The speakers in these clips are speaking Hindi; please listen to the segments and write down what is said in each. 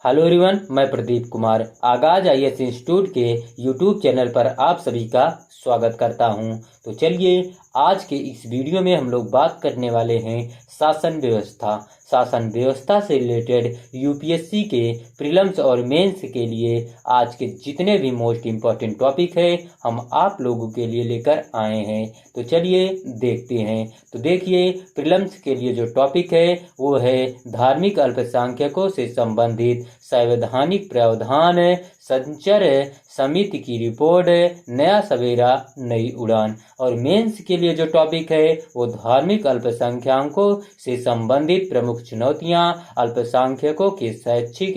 हेलो एवरीवन, मैं प्रदीप कुमार आगाज आईएएस इंस्टीट्यूट के यूट्यूब चैनल पर आप सभी का स्वागत करता हूं। तो चलिए आज के इस वीडियो में हम लोग बात करने वाले हैं शासन व्यवस्था। शासन व्यवस्था से रिलेटेड यूपीएससी के प्रीलिम्स और मेंस के लिए आज के जितने भी मोस्ट इम्पॉर्टेंट टॉपिक है हम आप लोगों के लिए लेकर आए हैं। तो चलिए देखते हैं। तो देखिए, प्रीलिम्स के लिए जो टॉपिक है वो है धार्मिक अल्पसंख्यकों से संबंधित संवैधानिक प्रावधान, संचार समिति की रिपोर्ट, नया सवेरा नई उड़ान। और मेंस के लिए जो टॉपिक है वो धार्मिक अल्पसंख्यकों से संबंधित प्रमुख चुनौतियां, अल्पसंख्यकों के शैक्षिक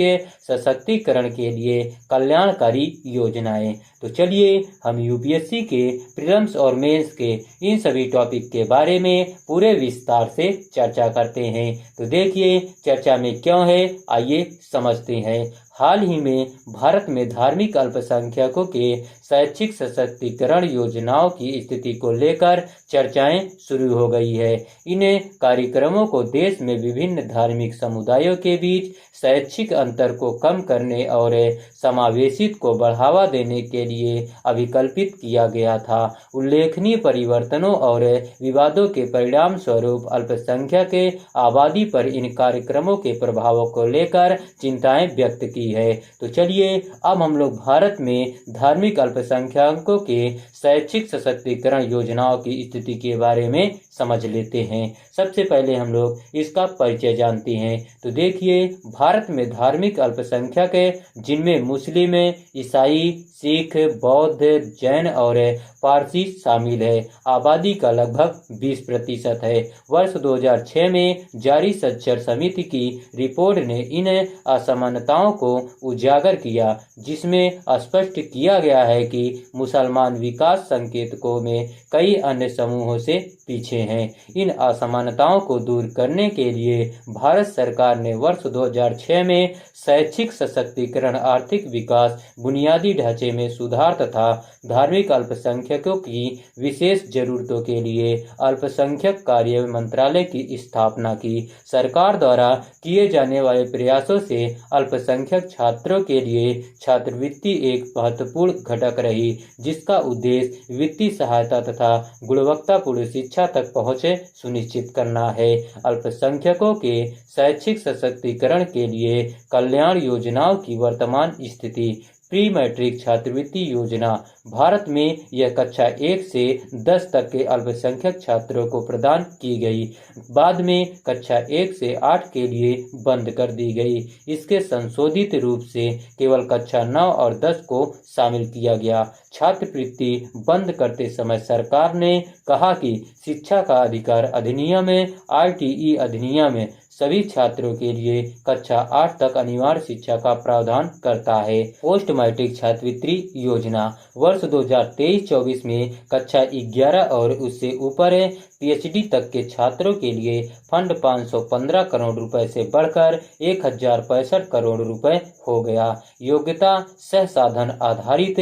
सशक्तिकरण के लिए कल्याणकारी योजनाएं। तो चलिए हम यूपीएससी के प्रीलिम्स और मेंस के इन सभी टॉपिक के बारे में पूरे विस्तार से चर्चा करते हैं। तो देखिए चर्चा में क्यों है, आइए समझते हैं। हाल ही में भारत में धार्मिक अल्पसंख्यकों के शैक्षिक सशक्तिकरण योजनाओं की स्थिति को लेकर चर्चाएं शुरू हो गई है। इन कार्यक्रमों को देश में विभिन्न धार्मिक समुदायों के बीच शैक्षिक अंतर को कम करने और समावेशित को बढ़ावा देने के लिए अभिकल्पित किया गया था। उल्लेखनीय परिवर्तनों और विवादों के परिणाम स्वरूप अल्पसंख्यक आबादी पर इन कार्यक्रमों के प्रभावों को लेकर चिंताएं व्यक्त की है। तो चलिए अब हम लोग भारत में धार्मिक अल्पसंख्यकों के शैक्षिक सशक्तिकरण योजनाओं की स्थिति के बारे में समझ लेते हैं। सबसे पहले हम लोग इसका परिचय जानते हैं। तो देखिए, भारत में धार्मिक अल्पसंख्यक जिनमें मुस्लिम, ईसाई, सिख, बौद्ध, जैन और पारसी शामिल है, आबादी का लगभग 20% है। वर्ष 2006 में जारी संचार समिति की रिपोर्ट ने इन असमानताओं को उजागर किया, जिसमें स्पष्ट किया गया है कि मुसलमान विकास संकेतकों में कई अन्य समूहों से पीछे हैं। इन असमानताओं को दूर करने के लिए भारत सरकार ने वर्ष 2006 में शैक्षिक सशक्तिकरण, आर्थिक विकास, बुनियादी ढांचे में सुधार तथा धार्मिक अल्पसंख्यकों की विशेष जरूरतों के लिए अल्पसंख्यक कार्य मंत्रालय की स्थापना की। सरकार द्वारा किए जाने वाले प्रयासों से अल्पसंख्यक छात्रों के लिए छात्रवृत्ति एक महत्वपूर्ण घटक रही, जिसका उद्देश्य वित्तीय सहायता तथा गुणवत्तापूर्ण शिक्षा तक पहुँच सुनिश्चित करना है। अल्पसंख्यकों के शैक्षिक सशक्तिकरण के लिए कल्याण योजनाओं की वर्तमान स्थिति। प्री मैट्रिक छात्रवृत्ति योजना भारत में यह कक्षा 1 से 10 तक के अल्पसंख्यक छात्रों को प्रदान की गई, बाद में कक्षा 1 से 8 के लिए बंद कर दी गई। इसके संशोधित रूप से केवल कक्षा 9 और 10 को शामिल किया गया। छात्रवृत्ति बंद करते समय सरकार ने कहा कि शिक्षा का अधिकार अधिनियम आरटीई अधिनियम सभी छात्रों के लिए कक्षा 8 तक अनिवार्य शिक्षा का प्रावधान करता है। पोस्ट मैट्रिक छात्रवृत्ति योजना वर्ष 2023-24 में कक्षा 11 और उससे ऊपर पीएचडी तक के छात्रों के लिए फंड 515 करोड़ रुपए से बढ़कर 1065 करोड़ रुपए हो गया। योग्यता सह साधन आधारित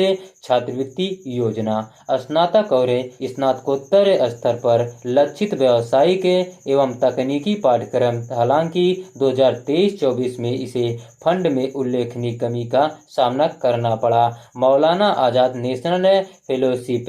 छात्रवृत्ति योजना स्नातक और स्नातकोत्तर स्तर पर लक्षित व्यावसायिक एवं तकनीकी पाठ्यक्रम। हालांकि 2023-24 में इसे फंड में उल्लेखनीय कमी का सामना करना पड़ा। Maulana Azad national fellowship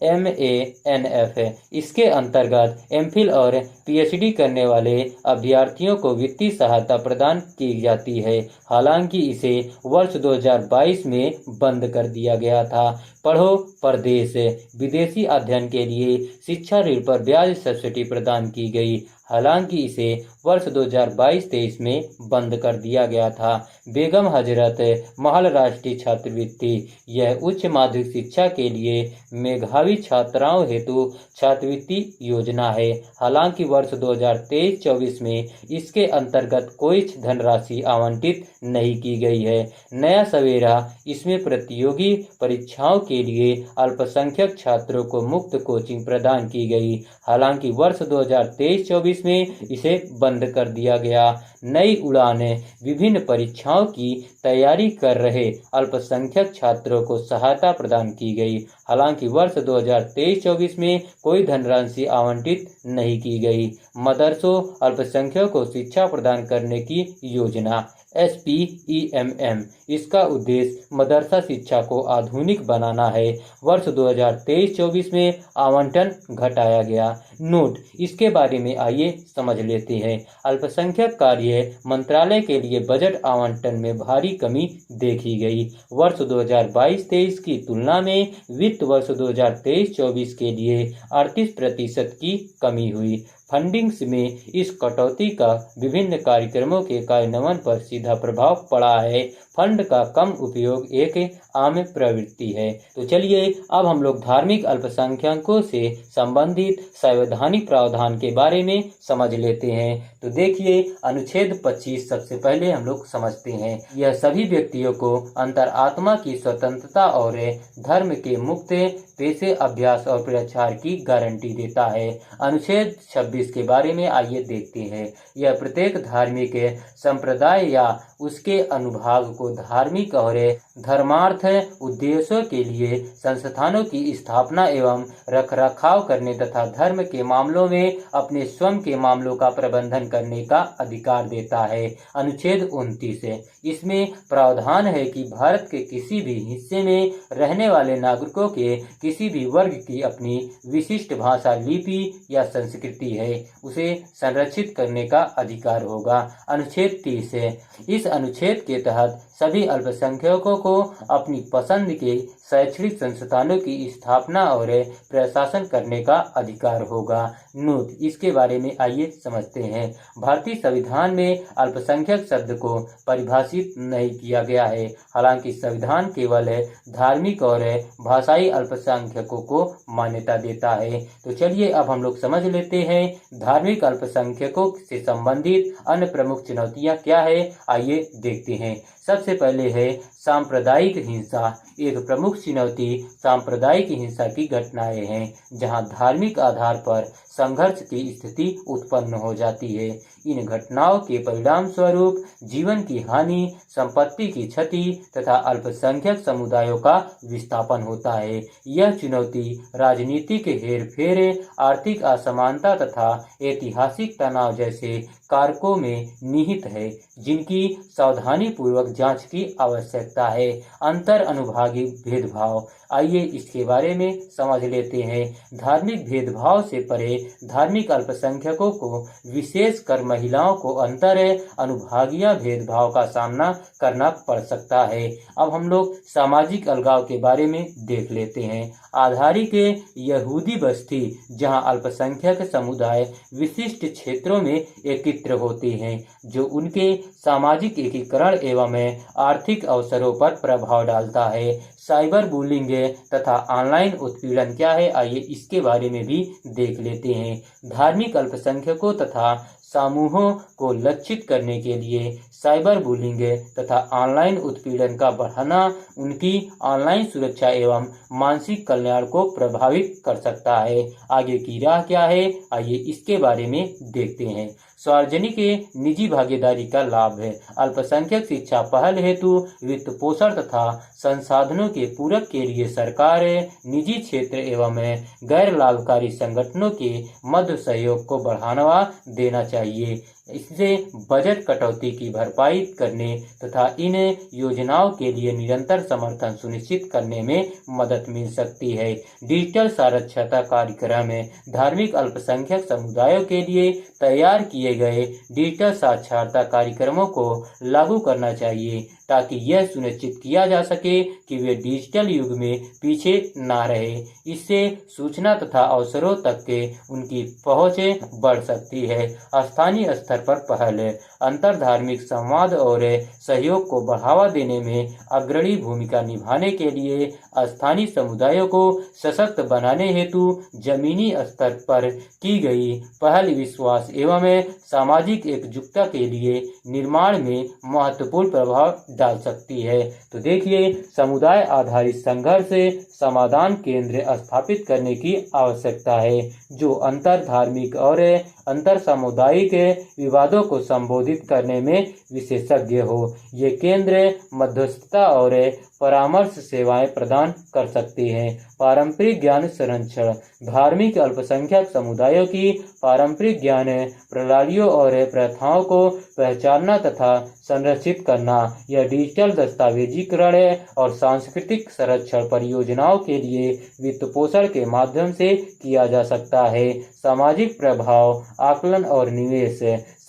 MANF इसके अंतर्गत एमफिल और पीएचडी करने वाले अभ्यर्थियों को वित्तीय सहायता प्रदान की जाती है। हालांकि इसे वर्ष 2022 में बंद कर दिया गया था। पढ़ो परदेश विदेशी अध्ययन के लिए शिक्षा ऋण पर ब्याज सब्सिडी प्रदान की गई। हालांकि इसे वर्ष 2022-23 में बंद कर दिया गया था। बेगम हजरत महल राष्ट्रीय छात्रवृत्ति यह उच्च माध्यमिक शिक्षा के लिए मेधावी छात्राओं हेतु छात्रवृत्ति योजना है। हालांकि वर्ष 2023-24 में इसके अंतर्गत कोई धनराशि आवंटित नहीं की गई है। नया सवेरा इसमें प्रतियोगी परीक्षाओं के लिए अल्पसंख्यक छात्रों को मुफ्त कोचिंग प्रदान की गई। हालांकि वर्ष 2023-24 में इसे बंद बंद कर दिया गया। नई उड़ानें विभिन्न परीक्षाओं की तैयारी कर रहे अल्पसंख्यक छात्रों को सहायता प्रदान की गई। हालांकि वर्ष 2023-24 में कोई धनराशि आवंटित नहीं की गई। मदरसों अल्पसंख्यकों को शिक्षा प्रदान करने की योजना SPEMM, इसका उद्देश्य मदरसा शिक्षा को आधुनिक बनाना है। वर्ष 2023-24 में आवंटन घटाया गया। नोट, इसके बारे में आइए समझ लेते हैं। अल्पसंख्यक कार्य मंत्रालय के लिए बजट आवंटन में भारी कमी देखी गई। वर्ष 2022-23 की तुलना में वित्त वर्ष 2023-24 के लिए 38% की कमी हुई। फंडिंग्स में इस कटौती का विभिन्न कार्यक्रमों के कार्यान्वयन पर सीधा प्रभाव पड़ा है। फंड का कम उपयोग एक आम प्रवृत्ति है। तो चलिए अब हम लोग धार्मिक अल्पसंख्यकों से संबंधित संवैधानिक प्रावधान के बारे में समझ लेते हैं। तो देखिए, अनुच्छेद 25 सबसे पहले हम लोग समझते हैं। यह सभी व्यक्तियों को अंतरात्मा की स्वतंत्रता और धर्म के मुक्त पेशे, अभ्यास और प्रचार की गारंटी देता है। अनुच्छेद 26 के बारे में आइए देखते हैं। यह प्रत्येक धार्मिक संप्रदाय या उसके अनुभाग को धार्मिक और धर्मार्थ उद्देश्यों के लिए संस्थानों की स्थापना एवं रखरखाव करने तथा धर्म के मामलों में अपने स्वयं के मामलों का प्रबंधन करने का अधिकार देता है। अनुच्छेद 29 है। इसमें प्रावधान है कि भारत के किसी भी हिस्से में रहने वाले नागरिकों के किसी भी वर्ग की अपनी विशिष्ट भाषा, लिपि या संस्कृति है, उसे संरक्षित करने का अधिकार होगा। अनुच्छेद 30 है। इस अनुच्छेद के तहत सभी अल्पसंख्यकों को अपनी पसंद के शैक्षणिक संस्थानों की स्थापना और प्रशासन करने का अधिकार होगा। नोट, इसके बारे में आइए समझते हैं। भारतीय संविधान में अल्पसंख्यक शब्द को परिभाषित नहीं किया गया है। हालांकि संविधान केवल धार्मिक और भाषाई अल्पसंख्यकों को मान्यता देता है। तो चलिए अब हम लोग समझ लेते हैं धार्मिक अल्पसंख्यकों से संबंधित अन्य प्रमुख चुनौतियां क्या है। आइए देखते हैं। सबसे पहले है सांप्रदायिक हिंसा। एक प्रमुख चुनौती सांप्रदायिक हिंसा की घटनाएं हैं, जहां धार्मिक आधार पर संघर्ष की स्थिति उत्पन्न हो जाती है। इन घटनाओं के परिणाम स्वरूप जीवन की हानि, संपत्ति की क्षति तथा अल्पसंख्यक समुदायों का विस्थापन होता है। यह चुनौती राजनीतिक हेरफेर, आर्थिक असमानता तथा ऐतिहासिक तनाव जैसे कारकों में निहित है, जिनकी सावधानी पूर्वक जांच की आवश्यकता है। अंतर अनुभागीय भेदभाव। आइए इसके बारे में समझ लेते हैं। धार्मिक भेदभाव से परे धार्मिक अल्पसंख्यकों को, विशेषकर महिलाओं को अंतर अनुभागीय भेदभाव का सामना करना पड़ सकता है। अब हम लोग सामाजिक अलगाव के बारे में देख लेते हैं। आधारिक यहूदी बस्ती, जहां अल्पसंख्यक समुदाय विशिष्ट क्षेत्रों में एकत्र होते हैं, जो उनके सामाजिक एकीकरण एवं आर्थिक अवसरों पर प्रभाव डालता है। साइबर बुलिंग तथा ऑनलाइन उत्पीड़न क्या है, आइए इसके बारे में भी देख लेते हैं। धार्मिक अल्पसंख्यकों तथा समूहों को लक्षित करने के लिए साइबर बुलिंग तथा ऑनलाइन उत्पीड़न का बढ़ाना उनकी ऑनलाइन सुरक्षा एवं मानसिक कल्याण को प्रभावित कर सकता है। आगे की राह क्या है, आइए इसके बारे में देखते हैं। सार्वजनिक निजी भागीदारी का लाभ है। अल्पसंख्यक शिक्षा पहल हेतु वित्त पोषण तथा संसाधनों के पूरक के लिए सरकार, निजी क्षेत्र एवं गैर लाभकारी संगठनों के मध्य सहयोग को बढ़ावा देना चाहिए। इससे बजट कटौती की भरपाई करने तथा इन योजनाओं के लिए निरंतर समर्थन सुनिश्चित करने में मदद मिल सकती है। डिजिटल साक्षरता कार्यक्रम है। धार्मिक अल्पसंख्यक समुदायों के लिए तैयार किए गए डिजिटल साक्षरता कार्यक्रमों को लागू करना चाहिए, ताकि यह सुनिश्चित किया जा सके कि वे डिजिटल युग में पीछे न रहे। इससे सूचना तथा अवसरों तक के उनकी पहुंच बढ़ सकती है। स्थानीय स्तर पर पहल है। अंतर धार्मिक संवाद और सहयोग को बढ़ावा देने में अग्रणी भूमिका निभाने के लिए स्थानीय समुदायों को सशक्त बनाने हेतु जमीनी स्तर पर की गई पहल विश्वास एवं सामाजिक एकजुटता के लिए निर्माण में महत्वपूर्ण प्रभाव डाल सकती है। तो देखिए, समुदाय आधारित संघर्ष समाधान केंद्र स्थापित करने की आवश्यकता है, जो अंतर धार्मिक और अंतर सामुदायिक विवादों को संबोधित करने में विशेषज्ञ हो। ये केंद्र मध्यस्थता और परामर्श सेवाएं प्रदान कर सकते हैं। पारंपरिक ज्ञान संरक्षण, धार्मिक अल्पसंख्यक समुदायों की पारंपरिक ज्ञान प्रणालियों और प्रथाओं को पहचानना तथा संरक्षित करना। यह डिजिटल दस्तावेजीकरण और सांस्कृतिक संरक्षण परियोजनाओं के लिए वित्तपोषण के माध्यम से किया जा सकता है। सामाजिक प्रभाव आकलन और निवेश,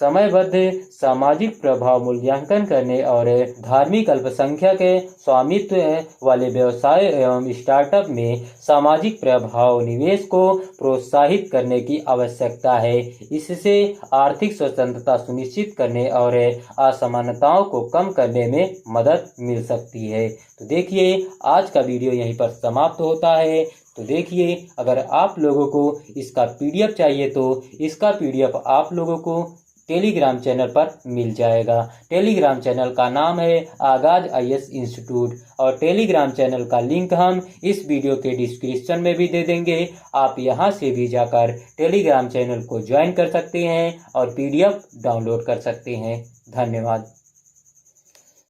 समयबद्ध सामाजिक प्रभाव मूल्यांकन करने और धार्मिक अल्पसंख्यक स्वामित्व वाले व्यवसाय एवं स्टार्टअप में सामाजिक प्रभाव निवेश को प्रोत्साहित करने की आवश्यकता है। इससे आर्थिक स्वतंत्रता सुनिश्चित करने और असमानताओं को कम करने में मदद मिल सकती है। तो देखिए, आज का वीडियो यहीं पर समाप्त होता है। तो देखिए, अगर आप लोगों को इसका पीडीएफ चाहिए तो इसका पीडीएफ आप लोगों को टेलीग्राम चैनल पर मिल जाएगा। टेलीग्राम चैनल का नाम है आगाज आईएएस इंस्टीट्यूट और टेलीग्राम चैनल का लिंक हम इस वीडियो के डिस्क्रिप्शन में भी दे देंगे। आप यहां से भी जाकर टेलीग्राम चैनल को ज्वाइन कर सकते हैं और पीडीएफ डाउनलोड कर सकते हैं। धन्यवाद।